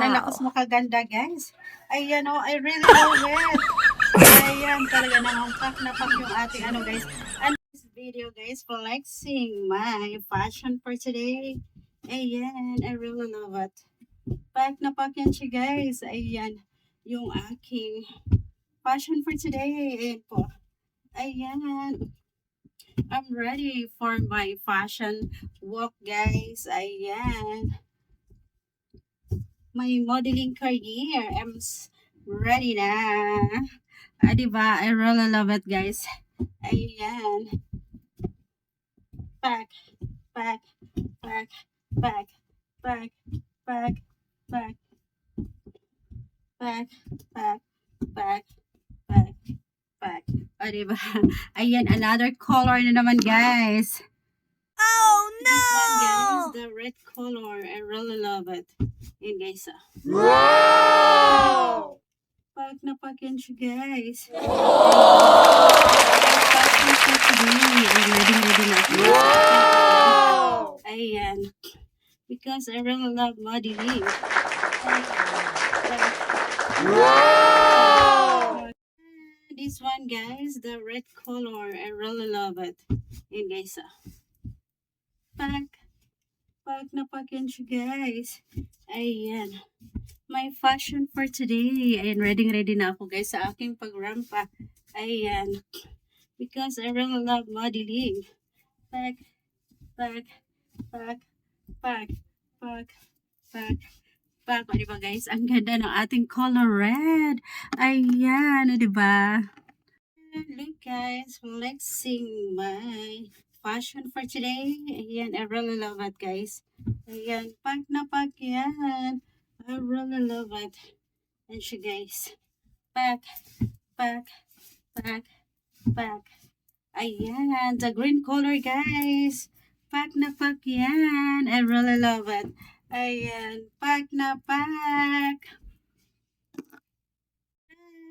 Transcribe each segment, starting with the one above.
lakas makaganda, guys. Ayan, oh, I really love it. Ayan, talaga namang pack na pack yung ating ano, guys. And this video, guys, flexing my fashion for today. Ayan, I really love it. Pack na pack yan siya, guys. Ayan, yung aking fashion for today. Ayan po. Ayan. I'm ready for my fashion walk, guys. Ayan. My modeling career. Ready na. Diba? I really love it, guys. Ayan. Pack, pack, pack, pack, pack, pack, pack, pack, pack, pack, pack, pack. Diba? Ayan, another color na naman, guys. Oh no! This one, guys, the red color. I really love it. Ayan, guys. Wow! Pack na pack yan siya, guys. Wow! Ayan. Because I really love modeling. Wow! This one, guys, the red color. I really love it. Ayan, guys. Pack na pack yan siya, guys. Ayan. My fashion for today. Ayan, ready na ako, guys, sa aking pagrampa. Ayan. Because I really love modeling. Pack, pack, pack, pack, pack, pack, pack. O, diba, guys? Ang ganda ng ating color red. Ayan, o, diba? Look, guys, flexing my fashion for today. Ayan, I really love it, guys. Ayan, pack na pack yan. I really love it. And siya, guys. Pack, pack, pack, pack. Ayan, the green color, guys. Pack na pack yan. I really love it. Ayan, pack na pack.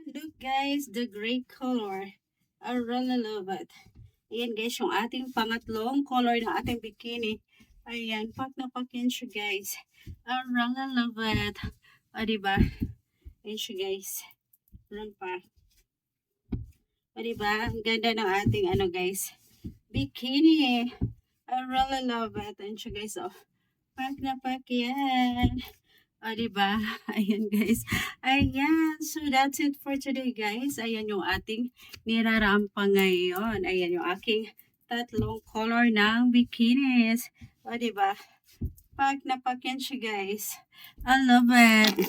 Look, guys, the gray color. I really love it. Ayan, guys, yung ating pangatlong color ng ating bikini. Ayan, pack na pack yan siya, guys. I really love it. O, diba? Ayan siya, guys. Run pa. O, diba? Ang ganda ng ating, ano, guys, bikini. I really love it. Ayan siya, guys. Oh, pack na pack yan. O, diba? Ayan, guys. Ayan. So, that's it for today, guys. Ayan yung ating nirarampa ngayon. Ayan yung aking tatlong color ng bikinis. O, diba? Pack na pack yan siya, guys. I love it.